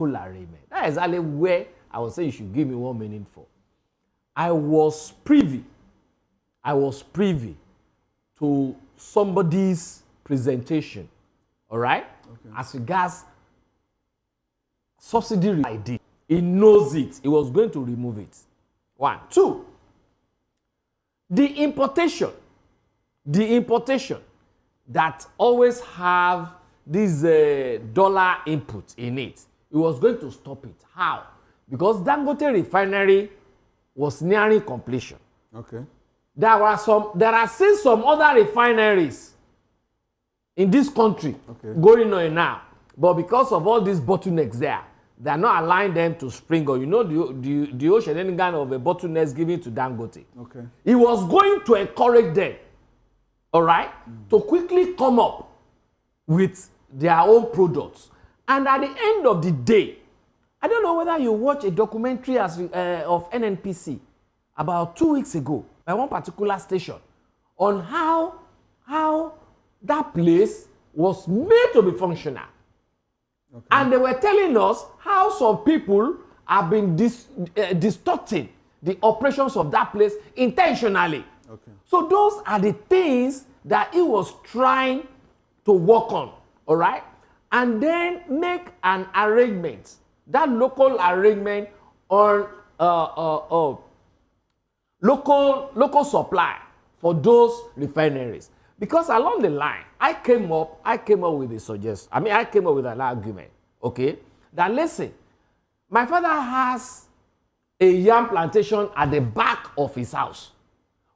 full arraignment. That is exactly where I would say you should give me one meaning for. I was privy to somebody's presentation, all right? Okay. As regards subsidy ID. He knows it. He was going to remove it. 1. 2. The importation that always have this dollar input in it, he was going to stop it. How? Because Dangote refinery was nearing completion. Okay. There are still some other refineries in this country going on now, but because of all these bottlenecks there, they are not allowing them to spring on. You know the ocean any kind of a bottlenecks given to Dangote. Okay. He was going to encourage them, all right, to quickly come up with their own products. And at the end of the day, I don't know whether you watch a documentary of NNPC about 2 weeks ago by one particular station on how that place was made to be functional. Okay. And they were telling us how some people have been distorting the operations of that place intentionally. Okay. So those are the things that he was trying to work on, all right? And then make an arrangement, that local arrangement on local supply for those refineries. Because along the line, I came up with a suggestion. I came up with an argument, okay? That listen, my father has a yam plantation at the back of his house.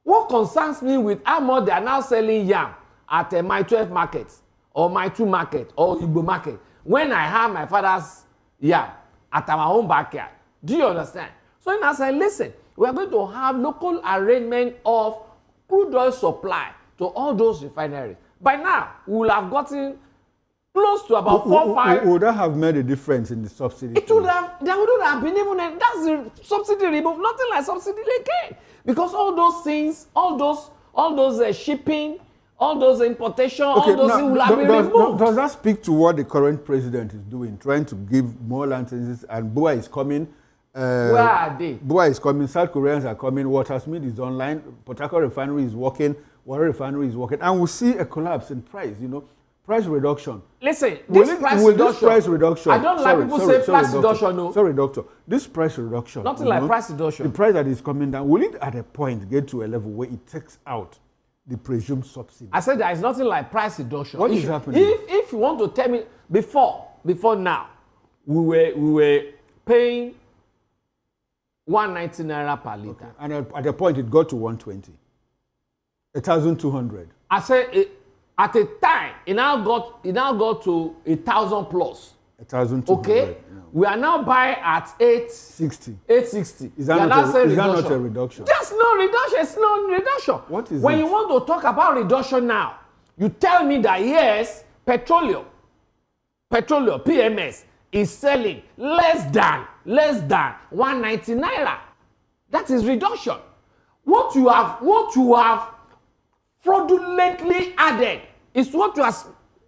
What concerns me with how much they are now selling yam at my 12 market or my 2 market or Igbo market when I have my father's yam at our own backyard? Do you understand? So I said, listen, we are going to have local arrangement of crude oil supply to all those refineries. By now, we will have gotten close to about 4-5. Would that have made a difference in the subsidy? It would have. There wouldn't have been even. That's the subsidy remove. Nothing like subsidy again, because all those things, all those shipping, all those importation, all those things will have been removed. Does that speak to what the current president is doing, trying to give more licenses? And BUA is coming. Where are they? BUA is coming. South Koreans are coming. Watersmith is online. Port Harcourt refinery is working. Water refinery is working, and we'll see a collapse in price. Price reduction. Listen, this price reduction. I don't like people say price reduction. No. Sorry, doctor. This price reduction. Nothing like price reduction. The price that is coming down, will it at a point get to a level where it takes out the presumed subsidy? I said there is nothing like price reduction. What is happening? If you want to tell me before now, we were paying 190 naira per liter. Okay. And at a point it got to 120. 1,200. I said at a time it now got to 1,000 plus. 1,200. Okay, no. We are now buying at 860. 860. Is that not a reduction? There's no reduction. It's no reduction. What is when you want to talk about reduction now, you tell me that yes, petroleum PMS is selling less than 190 naira. That is reduction. What you have fraudulently added is what you are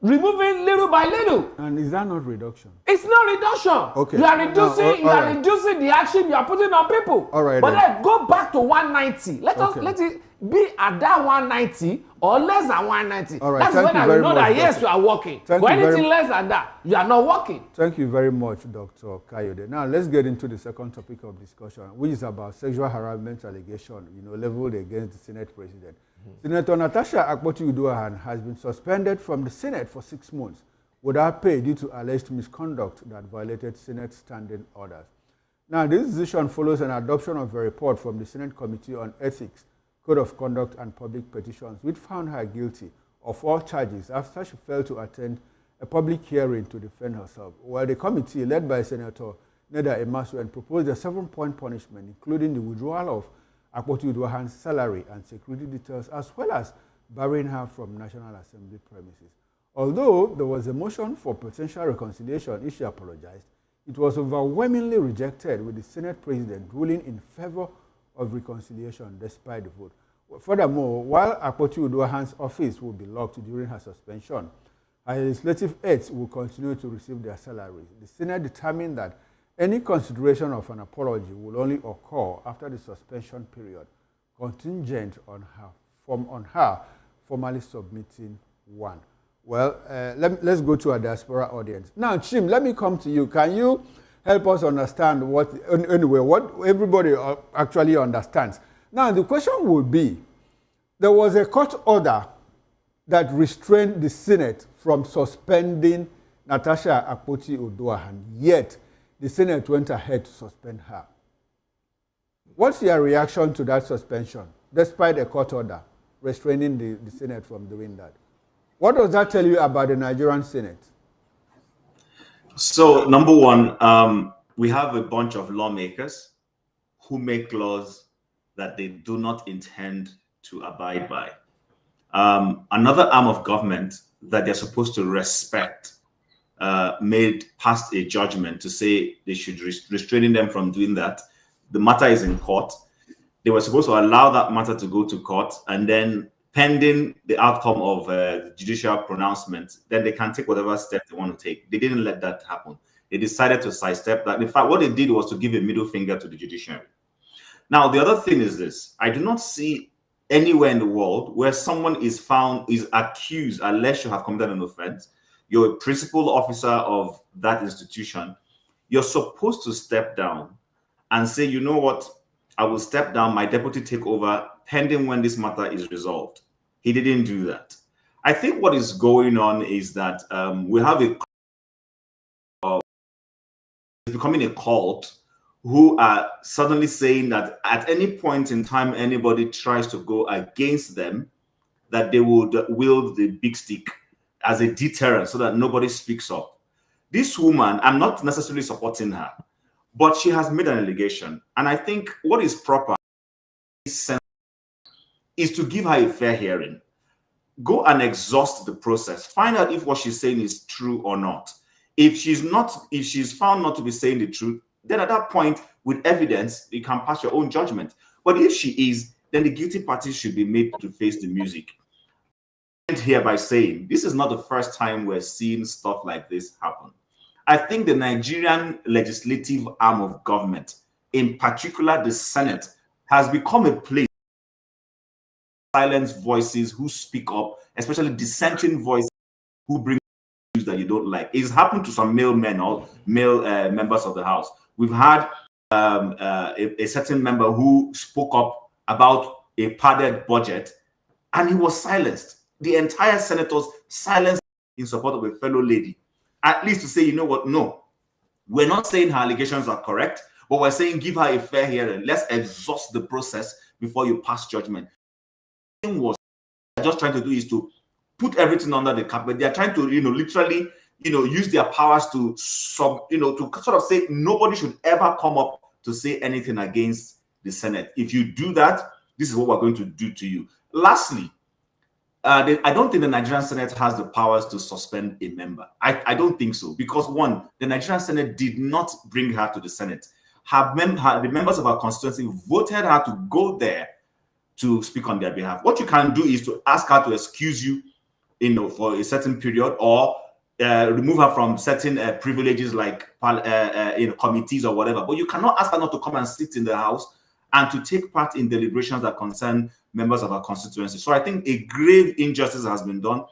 removing little by little. And is that not reduction? It's not reduction. Okay. You are reducing the action you are putting on people. All right. But then go back to 190. Let it be at that 190 or less than 190. All right. That's when I will know that yes, you are working. But anything less than that, you are not working. Thank you very much, Dr. Kayode. Now let's get into the second topic of discussion, which is about sexual harassment allegation, leveled against the Senate President. Senator Natasha Akpoti-Uduaghan has been suspended from the Senate for 6 months without pay due to alleged misconduct that violated Senate standing orders. Now, this decision follows an adoption of a report from the Senate Committee on Ethics, Code of Conduct and Public Petitions, which found her guilty of all charges after she failed to attend a public hearing to defend herself, while the committee, led by Senator Neda Emasuen, proposed a 7-point punishment, including the withdrawal of Akpoti-Uduaghan's salary and security details, as well as barring her from National Assembly premises. Although there was a motion for potential reconciliation if she apologized, it was overwhelmingly rejected, with the Senate President ruling in favor of reconciliation despite the vote. Furthermore, while Akpoti-Uduaghan's office will be locked during her suspension, and legislative aides will continue to receive their salaries. The Senate determined that any consideration of an apology will only occur after the suspension period, contingent on her formally submitting one. Well, let's go to our diaspora audience. Now, Chim, let me come to you. Can you help us understand what everybody actually understands? Now, the question would be, there was a court order that restrained the Senate from suspending Natasha Akpoti-Oduahan, yet the Senate went ahead to suspend her. What's your reaction to that suspension, despite a court order restraining the Senate from doing that? What does that tell you about the Nigerian Senate? So, number one, we have a bunch of lawmakers who make laws that they do not intend to abide by. Another arm of government that they're supposed to respect passed a judgment to say they should restraining them from doing that. The matter is in court. They were supposed to allow that matter to go to court, and then pending the outcome of the judicial pronouncement, then they can take whatever step they want to take. They didn't let that happen. They decided to sidestep that. In fact, what they did was to give a middle finger to the judiciary. Now, the other thing is this. I do not see anywhere in the world where someone is accused, unless you have committed an offense, you're a principal officer of that institution, you're supposed to step down and say, you know what, I will step down, my deputy take over, pending when this matter is resolved. He didn't do that. I think what is going on is that we have it's becoming a cult who are suddenly saying that at any point in time anybody tries to go against them, that they would wield the big stick as a deterrent so that nobody speaks up. This woman, I'm not necessarily supporting her, but she has made an allegation. And I think what is proper is to give her a fair hearing. Go and exhaust the process. Find out if what she's saying is true or not. If she's found not to be saying the truth, then at that point, with evidence, you can pass your own judgment. But if she is, then the guilty party should be made to face the music. I end here by saying, this is not the first time we're seeing stuff like this happen. I think the Nigerian legislative arm of government, in particular the Senate, has become a place to silence voices who speak up, especially dissenting voices who bring issues that you don't like. It's happened to some male men or male members of the House. We've had a certain member who spoke up about a padded budget, and he was silenced. The entire senators silenced in support of a fellow lady. At least to say, you know what, no, we're not saying her allegations are correct, but we're saying give her a fair hearing. Let's exhaust the process before you pass judgment. What they're just trying to do is to put everything under the carpet. They're trying to, literally, use their powers to to sort of say nobody should ever come up to say anything against the Senate. If you do that, this is what we're going to do to you. Lastly, I don't think the Nigerian Senate has the powers to suspend a member. I don't think so, because one, the Nigerian Senate did not bring her to the Senate. The members of our constituency voted her to go there to speak on their behalf. What you can do is to ask her to excuse you, for a certain period, or remove her from certain privileges like committees or whatever. But you cannot ask her not to come and sit in the House and to take part in deliberations that concern members of our constituency. So I think a grave injustice has been done.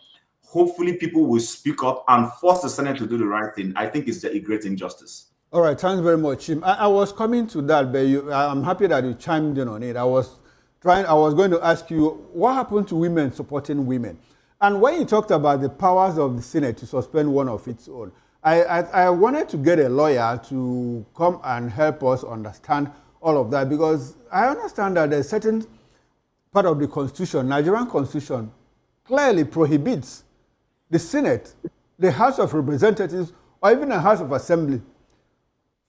Hopefully people will speak up and force the Senate to do the right thing. I think it's a great injustice. All right, thanks very much, Chim. I was coming to that, but I'm happy that you chimed in on it. I was going to ask you, what happened to women supporting women? And when you talked about the powers of the Senate to suspend one of its own, I wanted to get a lawyer to come and help us understand all of that, because I understand that there's certain part of the Constitution, Nigerian Constitution, clearly prohibits the Senate, the House of Representatives, or even the House of Assembly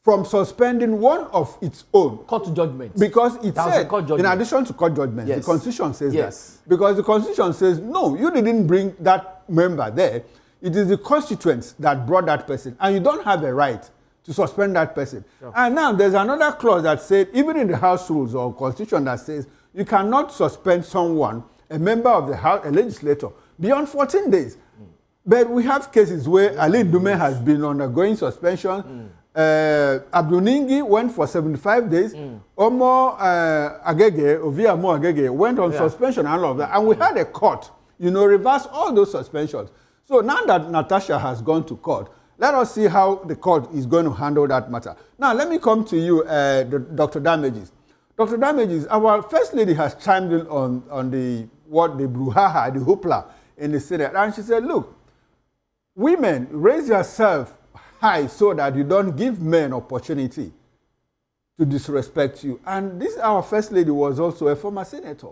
from suspending one of its own. Court judgment. Because it said, in addition to court judgment, yes, the Constitution says that. Because the Constitution says, no, you didn't bring that member there. It is the constituents that brought that person, and you don't have a right to suspend that person. Sure. And now there's another clause that said, even in the House rules or Constitution, that says you cannot suspend someone, a member of the House, a legislator, beyond 14 days. But we have cases where Ali Dume has been undergoing suspension. Abdul Ningi went for 75 days. Omo Agege, Oviamo Agege, went on suspension and all of that. And we had a court, reverse all those suspensions. So now that Natasha has gone to court, let us see how the court is going to handle that matter. Now, let me come to you, Dr. Damages. Dr. Damages, our First Lady has chimed in on the brouhaha, the hoopla in the Senate. And she said, look, women, raise yourself high so that you don't give men opportunity to disrespect you. And this, our First Lady, was also a former senator.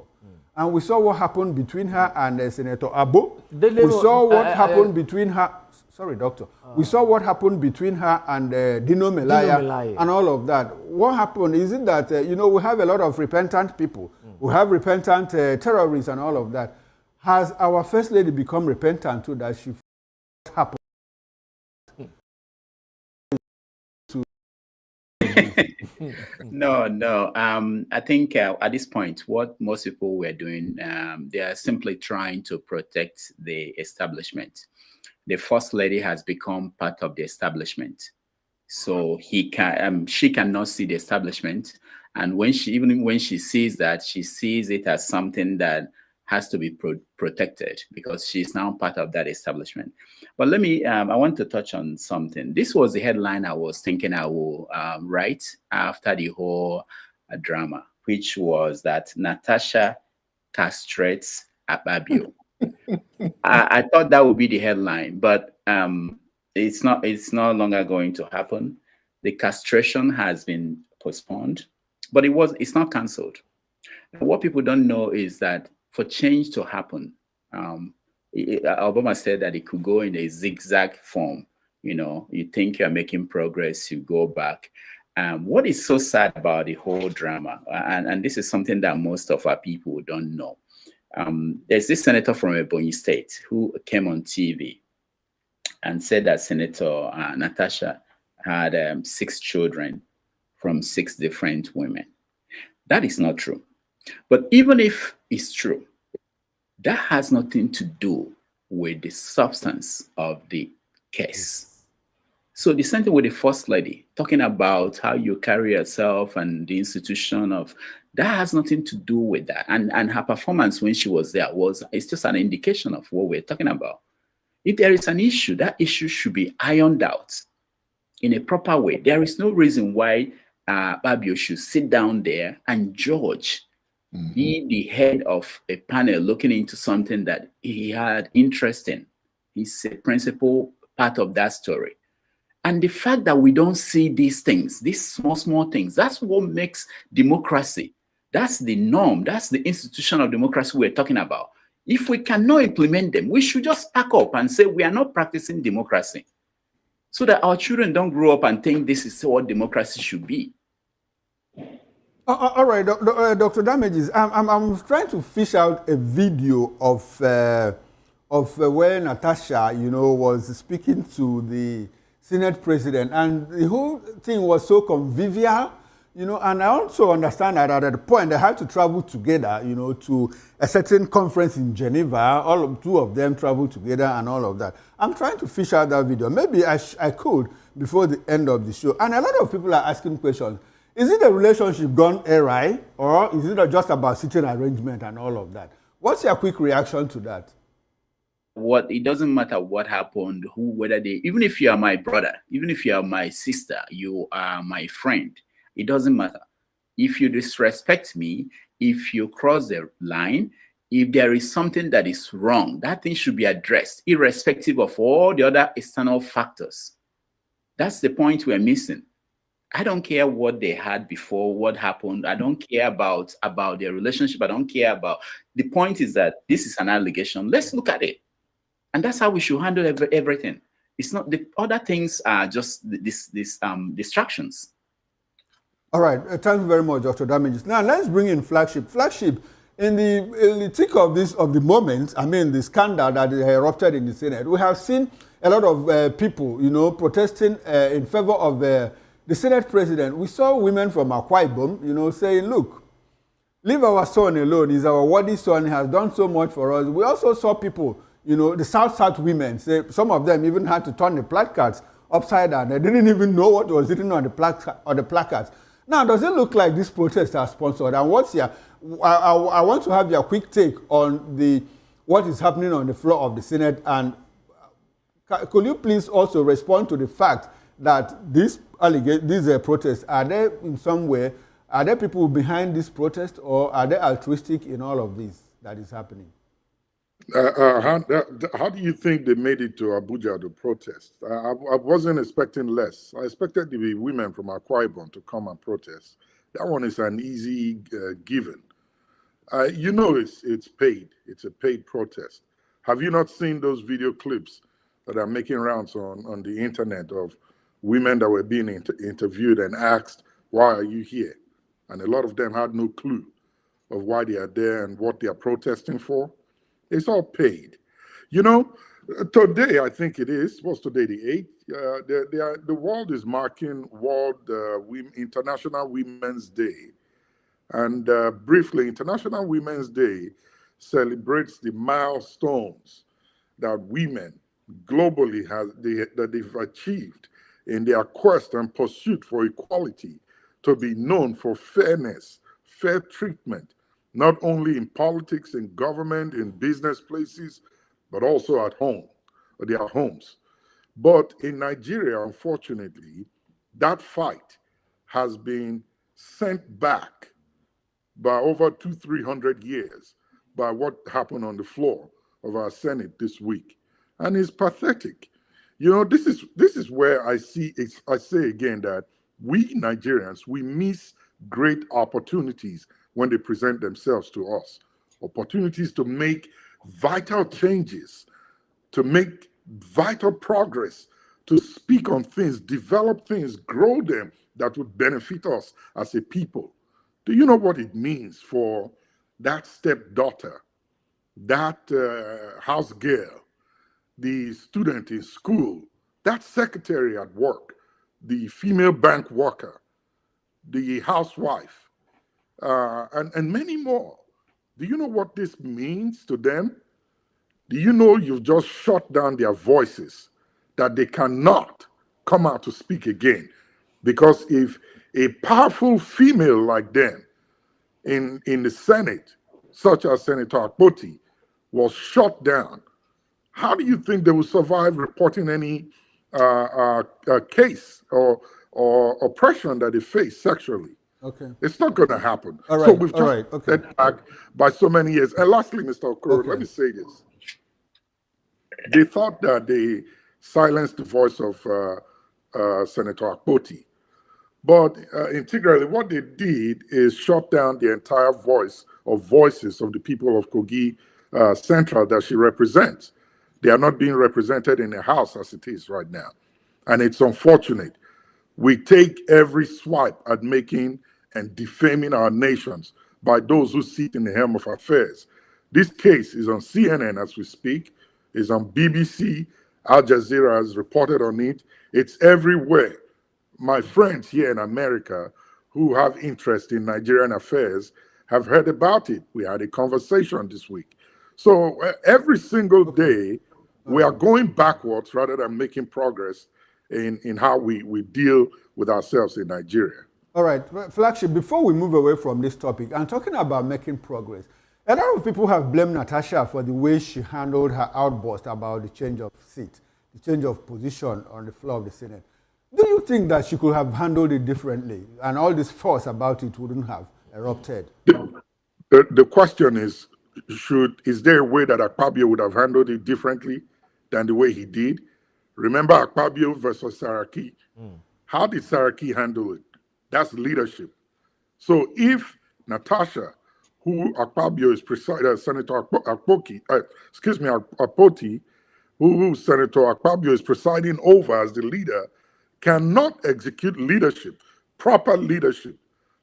And we saw what happened between her and Senator Abo. We saw what happened between her... Sorry, doctor. We saw what happened between her and Dino Melaya and all of that. What happened? Is it that, we have a lot of repentant people. We have repentant terrorists and all of that. Has our First Lady become repentant too, that she happened? No. I think at this point, what most people were doing, they are simply trying to protect the establishment. The First Lady has become part of the establishment, so she cannot see the establishment. And even when she sees that, she sees it as something that has to be protected because she's now part of that establishment. But let me, I want to touch on something. This was the headline I was thinking I will write after the whole drama, which was that Natasha castrates Akpabio. I thought that would be the headline, but it's no longer going to happen. The castration has been postponed, but it's not cancelled. What people don't know is that for change to happen, Obama said that it could go in a zigzag form. You think you're making progress, you go back. What is so sad about the whole drama, and this is something that most of our people don't know. There's this senator from Ebonyi State who came on TV and said that Senator Natasha had 6 children from 6 different women. That is not true. But even if it's true, that has nothing to do with the substance of the case. So the same thing with the First Lady, talking about how you carry yourself and the institution of, that has nothing to do with that. And her performance when she was there it's just an indication of what we're talking about. If there is an issue, that issue should be ironed out in a proper way. There is no reason why Babio should sit down there and judge, be the head of a panel looking into something that he had interest in. He's a principal part of that story. And the fact that we don't see these things, these small things, that's what makes democracy. That's the norm. That's the institution of democracy we're talking about. If we cannot implement them, we should just pack up and say we are not practicing democracy, so that our children don't grow up and think this is what democracy should be. All right, Dr. Damages, I'm trying to fish out a video of where Natasha, was speaking to the Senate president, and the whole thing was so convivial, and I also understand that at the point they had to travel together, to a certain conference in Geneva. 2 of them traveled together and all of that. I'm trying to fish out that video. Maybe I could before the end of the show. And a lot of people are asking questions. Is it a relationship gone awry, or is it just about sitting arrangement and all of that? What's your quick reaction to that? It doesn't matter what happened, even if you are my brother, even if you are my sister, you are my friend, it doesn't matter. If you disrespect me, if you cross the line, if there is something that is wrong, that thing should be addressed, irrespective of all the other external factors. That's the point we're missing. I don't care what they had before, what happened. I don't care about their relationship. I don't care about. The point is that this is an allegation. Let's look at it. And that's how we should handle everything. It's not, the other things are just distractions. All right, thank you very much, Dr. Damages. Now let's bring in Flagship. Flagship, in the thick of the moment, the scandal that erupted in the Senate, we have seen a lot of people, protesting in favor of the Senate president. We saw women from Akwa Ibom, saying, look, leave our son alone. He's our worthy son. He has done so much for us. We also saw people, you know, the South women, say, some of them even had to turn the placards upside down. They didn't even know what was written on the placards. Now, does it look like this protest are sponsored? And what's your, I want to have your quick take on what is happening on the floor of the Senate, and could you please also respond to the fact that these protests, are they in some way, are there people behind this protest, or are they altruistic in all of this that is happening? How do you think they made it to Abuja to protest? I wasn't expecting less. I expected the women from Akwa Ibom to come and protest. That one is an easy given. You know it's paid. It's a paid protest. Have you not seen those video clips that are making rounds on the internet of women that were being interviewed and asked, why are you here? And a lot of them had no clue of why they are there and what they are protesting for. It's all paid. You know, today, I think it is, what's today, the 8th? The world is marking International Women's Day. And briefly, International Women's Day celebrates the milestones that women globally that they've achieved in their quest and pursuit for equality, to be known for fairness, fair treatment, not only in politics, in government, in business places, but also at home, or their homes. But in Nigeria, unfortunately, that fight has been sent back by over 200-300 years by what happened on the floor of our Senate this week. And it's pathetic. You know, this is where I say again that we Nigerians, we miss great opportunities when they present themselves to us. Opportunities to make vital changes, to make vital progress, to speak on things, develop things, grow them that would benefit us as a people. Do you know what it means for that stepdaughter, that house girl, the student in school, that secretary at work, the female bank worker, the housewife, and many more? Do you know what this means to them? Do you know you've just shut down their voices, that they cannot come out to speak again? Because if a powerful female like them in the Senate, such as Senator Akpoti, was shut down, how do you think they will survive reporting any case or oppression that they face sexually? Okay. It's not going to happen. All right. So we've just set back by so many years. And lastly, Mr. Okoro, let me say this. They thought that they silenced the voice of Senator Akpoti. But integrally, what they did is shut down the entire voices of the people of Kogi Central that she represents. They are not being represented in the House as it is right now. And it's unfortunate. We take every swipe at making and defaming our nations by those who sit in the helm of affairs. This case is on CNN as we speak, is on BBC, Al Jazeera has reported on it. It's everywhere. My friends here in America who have interest in Nigerian affairs have heard about it. We had a conversation this week. So every single day, we are going backwards rather than making progress in how we deal with ourselves in Nigeria. All right, Flagship, before we move away from this topic, I'm talking about making progress. A lot of people have blamed Natasha for the way she handled her outburst about the change of seat, the change of position on the floor of the Senate. Do you think that she could have handled it differently and all this fuss about it wouldn't have erupted? The question is there a way that Akpabio would have handled it differently than the way he did? Remember Akpabio versus Saraki? How did Saraki handle it? That's leadership. So if Natasha, who Akpabio is presiding, Senator Akpoti, who Senator Akpabio is presiding over as the leader, cannot execute leadership, proper leadership,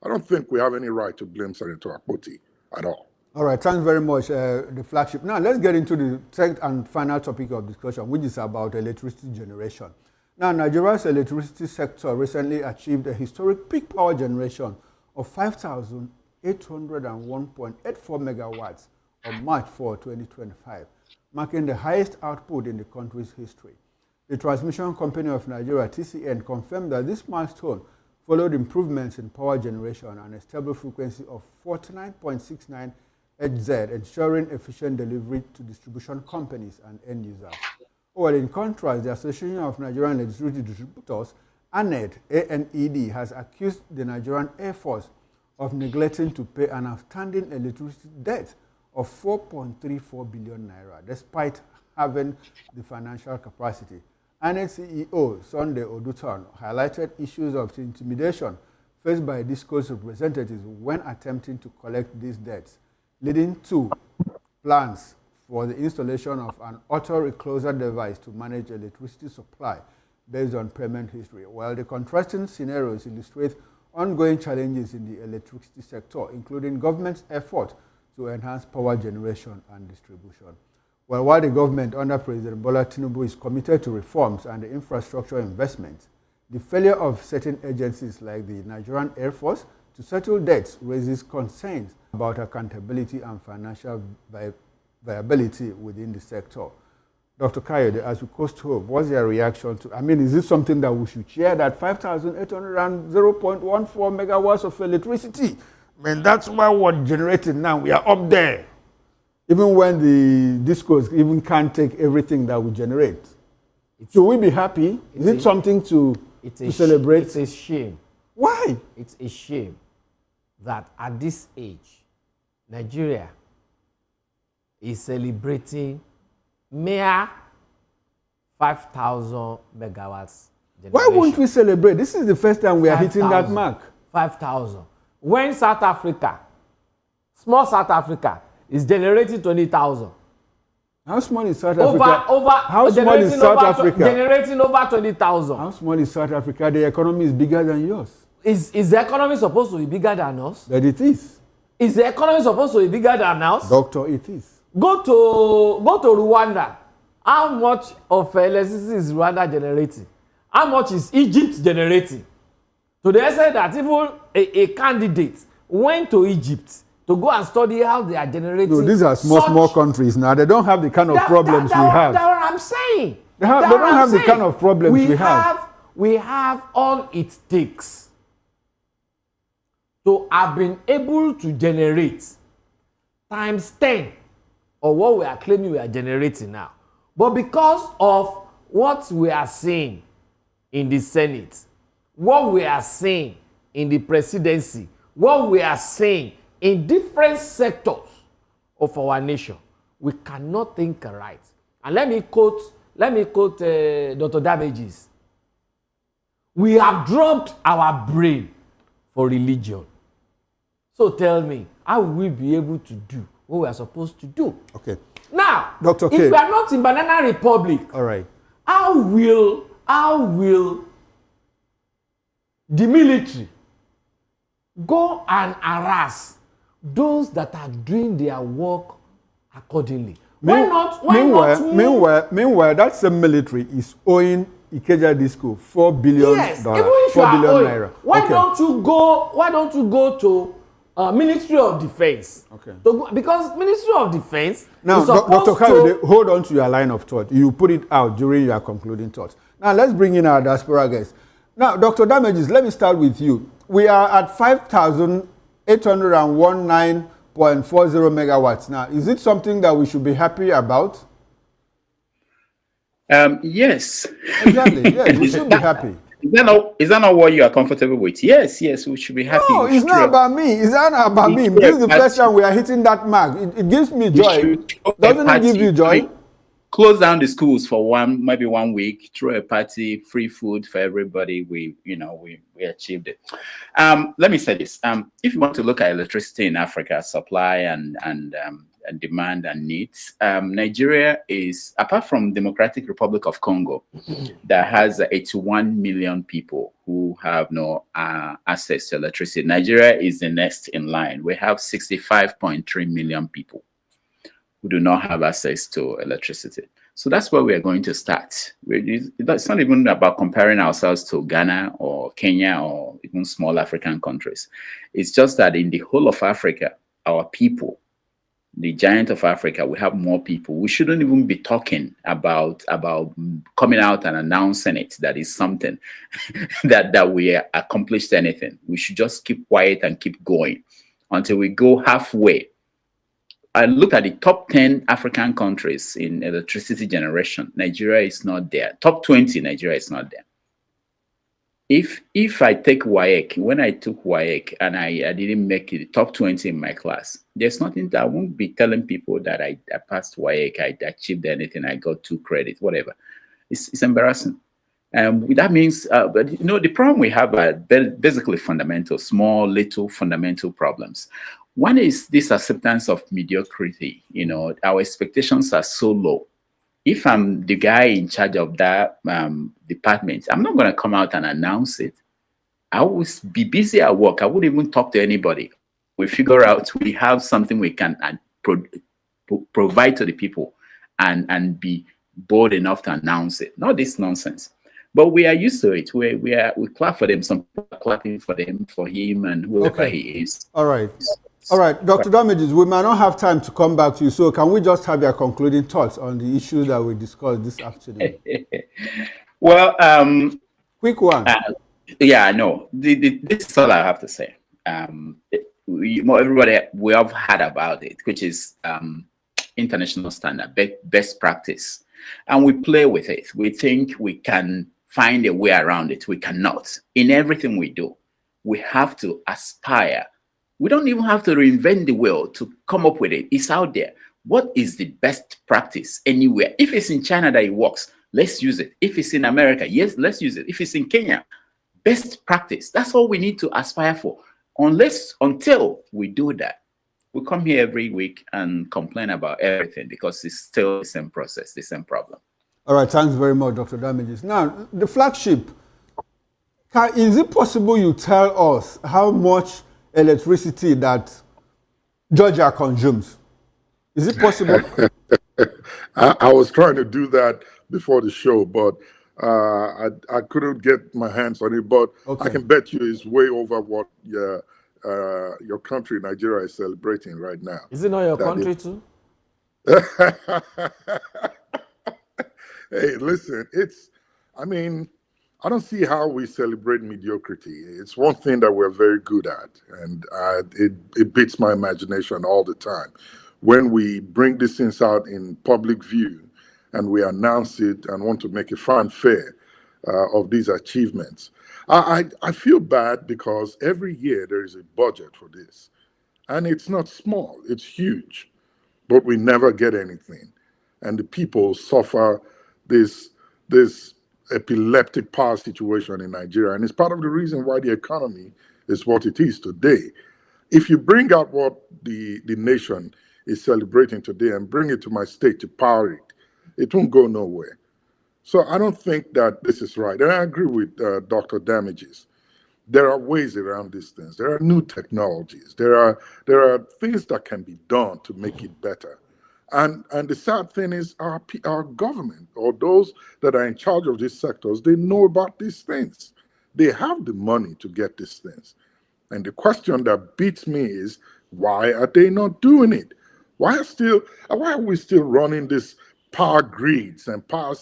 I don't think we have any right to blame Senator Akpoti at all. All right, thanks very much, the Flagship. Now, let's get into the second and final topic of discussion, which is about electricity generation. Now, Nigeria's electricity sector recently achieved a historic peak power generation of 5,801.84 megawatts on March 4, 2025, marking the highest output in the country's history. The Transmission Company of Nigeria, TCN, confirmed that this milestone followed improvements in power generation and a stable frequency of 49.69 Hz, ensuring efficient delivery to distribution companies and end users. Well, in contrast, the Association of Nigerian Electricity Distributors, ANED, has accused the Nigerian Air Force of neglecting to pay an outstanding electricity debt of 4.34 billion naira, despite having the financial capacity. ANED CEO Sunday Oduton highlighted issues of intimidation faced by DISCO's representatives when attempting to collect these debts, leading to plans for the installation of an auto-recloser device to manage electricity supply based on payment history. While the contrasting scenarios illustrate ongoing challenges in the electricity sector, including government's effort to enhance power generation and distribution. Well, while the government under President Bola Tinubu is committed to reforms and infrastructure investments, the failure of certain agencies like the Nigerian Air Force to settle debts raises concerns about accountability and financial viability within the sector. Dr. Kayode, as we coast hope, what's your reaction to, is this something that we should share, that 5,800.14 megawatts of electricity? That's why we're generating now. We are up there. Even when the DISCOs even can't take everything that we generate. Should we be happy? Is it something to celebrate? It's a shame. Why? It's a shame that at this age, Nigeria is celebrating mere 5,000 megawatts generation. Why won't we celebrate? This is the first time we are hitting that mark. 5,000. When South Africa, small South Africa, is generating 20,000. How small is South Africa? How small is South Africa? Generating over 20,000. How small is South Africa? The economy is bigger than yours. Is the economy supposed to be bigger than us? But it is. Is the economy supposed to be bigger than us? Doctor, it is. Go to Rwanda. How much of electricity is Rwanda generating? How much is Egypt generating? To the extent that even a candidate went to Egypt to go and study how they are generating. No, these are small countries now. They don't have the kind of problems we have. That's what I'm saying. They don't have the kind of problems we have. We have all it takes to have been able to generate times 10 of what we are claiming we are generating now. But because of what we are seeing in the Senate, what we are seeing in the presidency, what we are seeing in different sectors of our nation, we cannot think right. And let me quote Dr. Damages. We have dropped our brain for religion. So tell me, how will we be able to do what we are supposed to do? Okay. Now, Dr. if we are not in Banana Republic, all right, how will the military go and harass those that are doing their work accordingly? Meanwhile, that same military is owing Ikeja Disco $4 billion. Yes, even if you are owing, naira. Why don't you go to Ministry of Defense? Okay. Because Ministry of Defense now, is supposed Dr. Kayode, hold on to your line of thought. You put it out during your concluding thoughts. Now, let's bring in our diaspora guests. Now, Dr. Damages, let me start with you. We are at 5,819.40 megawatts. Now, is it something that we should be happy about? Yes. Exactly. Yes, we should be happy. Is that not what you are comfortable with? Yes, we should be happy. No, it's not about me. It's not about me. This is the first time we are hitting that mark. It gives me joy. Doesn't it give you joy? Close down the schools for maybe 1 week, throw a party, free food for everybody. We achieved it. Let me say this. If you want to look at electricity in Africa, supply and demand and needs, Nigeria is, apart from Democratic Republic of Congo, that has 81 million people who have no access to electricity. Nigeria is the next in line. We have 65.3 million people who do not have access to electricity. So that's where we are going to start. It's not even about comparing ourselves to Ghana or Kenya or even small African countries. It's just that in the whole of Africa, our people the giant of Africa, we have more people. We shouldn't even be talking about coming out and announcing it. That is something that we accomplished anything. We should just keep quiet and keep going until we go halfway. I look at the top 10 African countries in electricity generation. Nigeria is not there. Top 20, Nigeria is not there. If I take WAEC, when I took WAEC and I didn't make it the top 20 in my class, there's nothing that I won't be telling people that I passed WAEC, I achieved anything, I got 2 credits, whatever. It's embarrassing. That means, but you know, the problem we have are basically fundamental, small, little fundamental problems. One is this acceptance of mediocrity. You know, our expectations are so low. If I'm the guy in charge of that department, I'm not going to come out and announce it. I will be busy at work. I wouldn't even talk to anybody. We figure out we have something we can provide to the people and be bold enough to announce it. Not this nonsense. But we are used to it. We clap for them. Some people are clapping for them, for him, and whoever he is. All right. All right, Dr. Damages, we might not have time to come back to you, so can we just have your concluding thoughts on the issue that we discussed this afternoon? Well, quick one. Yeah, no, this is all I have to say. Everybody, we have heard about it, which is international standard, best practice. And we play with it. We think we can find a way around it. We cannot. In everything we do, we have to aspire. We don't even have to reinvent the wheel to come up with it. It's out there. What is the best practice anywhere? If it's in China that it works, let's use it. If it's in America, yes, let's use it. If it's in Kenya, best practice. That's all we need to aspire for. Until we do that, we come here every week and complain about everything because it's still the same process, the same problem. All right, thanks very much, Dr. Damages. Now, the flagship, is it possible you tell us how much electricity that Georgia consumes? Is it possible? I was trying to do that before the show, but I couldn't get my hands on it. But I can bet you it's way over what your country, Nigeria, is celebrating right now. Is it not your country too? Hey, listen, I don't see how we celebrate mediocrity. It's one thing that we're very good at, and it beats my imagination all the time. When we bring these things out in public view and we announce it and want to make a fanfare of these achievements, I feel bad because every year there is a budget for this. And it's not small, it's huge, but we never get anything. And the people suffer this epileptic power situation in Nigeria, and it's part of the reason why the economy is what it is today. If you bring out what the nation is celebrating today and bring it to my state to power it, it won't go nowhere. So I don't think that this is right. And I agree with Dr. Damages. There are ways around these things. There are new technologies. There are things that can be done to make it better. And the sad thing is our government, or those that are in charge of these sectors, they know about these things. They have the money to get these things. And the question that beats me is, why are they not doing it? Why are we still running this power grids and power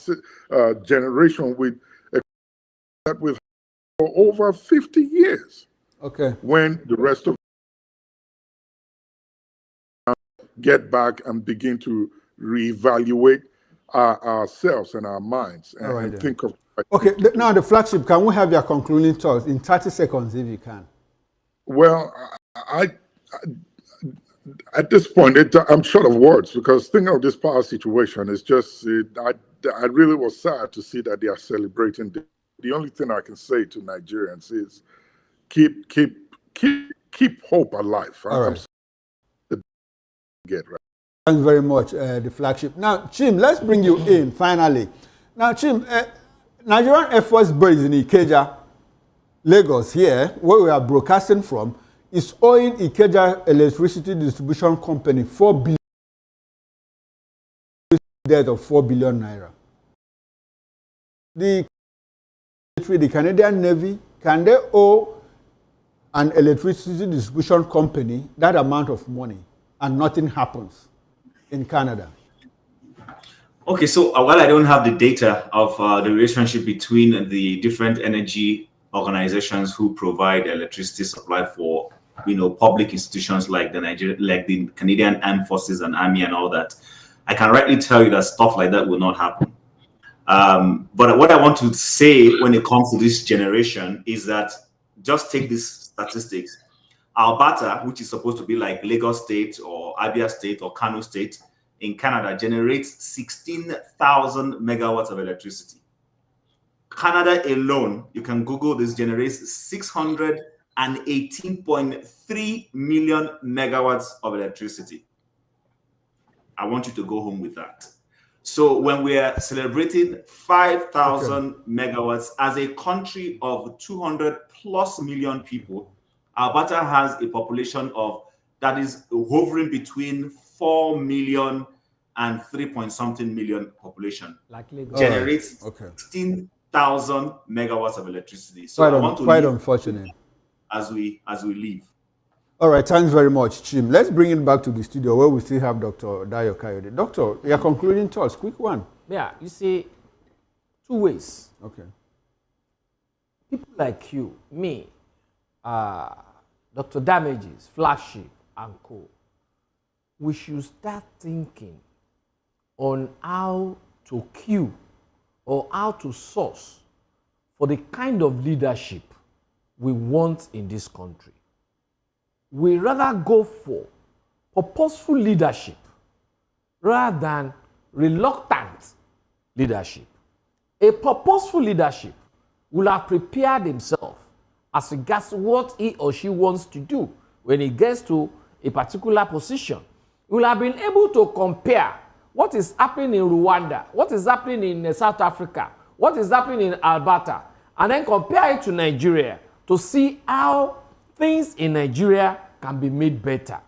generation with that we've for over 50 years? Okay. When the rest of get back and begin to reevaluate ourselves and our minds and think of. Okay, now the flagship, can we have your concluding thoughts in 30 seconds if you can? Well, I at this point, I'm short of words because thinking of this power situation is just, I really was sad to see that they are celebrating. The only thing I can say to Nigerians is keep hope alive. All right. Get right. Thanks very much, the flagship. Now, Chim, let's bring you in finally. Now, Chim, Nigerian Air Force Base in Ikeja, Lagos, here, where we are broadcasting from, is owing Ikeja Electricity Distribution Company 4 billion debt of 4 billion naira. The Canadian Navy, can they owe an electricity distribution company that amount of money? and nothing happens in Canada? Okay, so while I don't have the data of the relationship between the different energy organizations who provide electricity supply for public institutions like the Canadian Armed Forces and Army and all that, I can rightly tell you that stuff like that will not happen. But what I want to say when it comes to this generation is that just take these statistics. Alberta, which is supposed to be like Lagos State or Abia State or Kano State in Canada, generates 16,000 megawatts of electricity. Canada alone, you can Google this, generates 618.3 million megawatts of electricity. I want you to go home with that. So when we are celebrating 5,000 megawatts as a country of 200 plus million people, Alberta has a population that is hovering between 4 million and 3-point-something million population. Like Lagos. Generates 16,000 megawatts of electricity. So quite I want to quite unfortunate as we leave. All right, thanks very much, Chim. Let's bring it back to the studio where we still have Dr. Dayo Kayode. Doctor, your concluding thoughts, quick one. Yeah, you see, two ways. Okay. People like you, me, Dr. Damages, Flashy, and co. We should start thinking on how to queue or how to source for the kind of leadership we want in this country. We rather go for purposeful leadership rather than reluctant leadership. A purposeful leadership will have prepared himself as regards what he or she wants to do when he gets to a particular position. He will have been able to compare what is happening in Rwanda, what is happening in South Africa, what is happening in Alberta, and then compare it to Nigeria to see how things in Nigeria can be made better.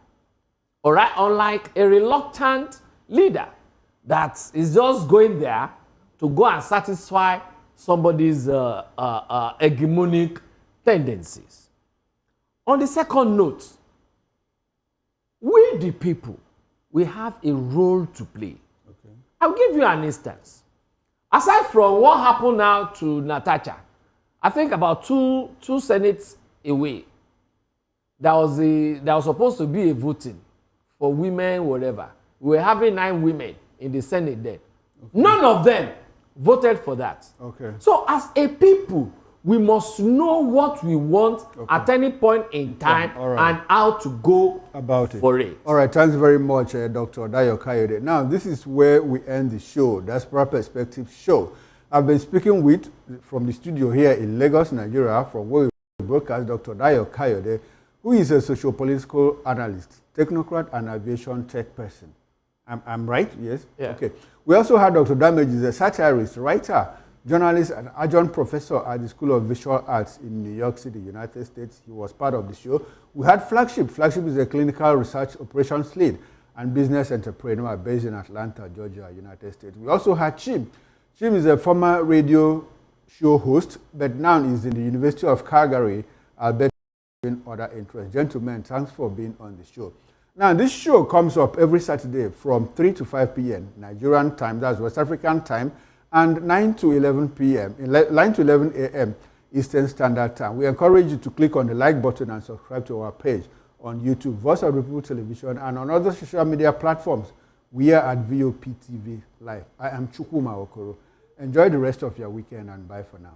All right, unlike a reluctant leader that is just going there to go and satisfy somebody's hegemonic tendencies. On the second note, we the people, we have a role to play. Okay. I'll give you an instance. Aside from what happened now to Natasha, I think about two senates away, there was supposed to be a voting for women, whatever. We were having 9 women in the Senate then. Okay. None of them voted for that. Okay. So as a people, we must know what we want at any point in time and how to go about for it. All right, thanks very much, Dr. Dayo Kayode. Now, this is where we end the show, Diaspora Perspective show. I've been speaking with, from the studio here in Lagos, Nigeria, from where we broadcast, Dr. Dayo Kayode, who is a socio-political analyst, technocrat, and aviation tech person. I'm right? Yes? Yeah. Okay. We also had Dr. Damages, a satirist, writer, journalist, and adjunct professor at the School of Visual Arts in New York City, United States. He was part of the show. We had Flagship. Flagship is a clinical research operations lead and business entrepreneur based in Atlanta, Georgia, United States. We also had Chim. Chim is a former radio show host, but now is in the University of Calgary, Alberta, in other interests. Gentlemen, thanks for being on the show. Now, this show comes up every Saturday from 3 to 5 p.m. Nigerian time, that's West African time, and 9 to 11 p.m., 9 to 11 a.m. Eastern Standard Time. We encourage you to click on the like button and subscribe to our page on YouTube, Voice of the People Television, and on other social media platforms. We are at VOP TV Live. I am Chukwuma Okoro. Enjoy the rest of your weekend and bye for now.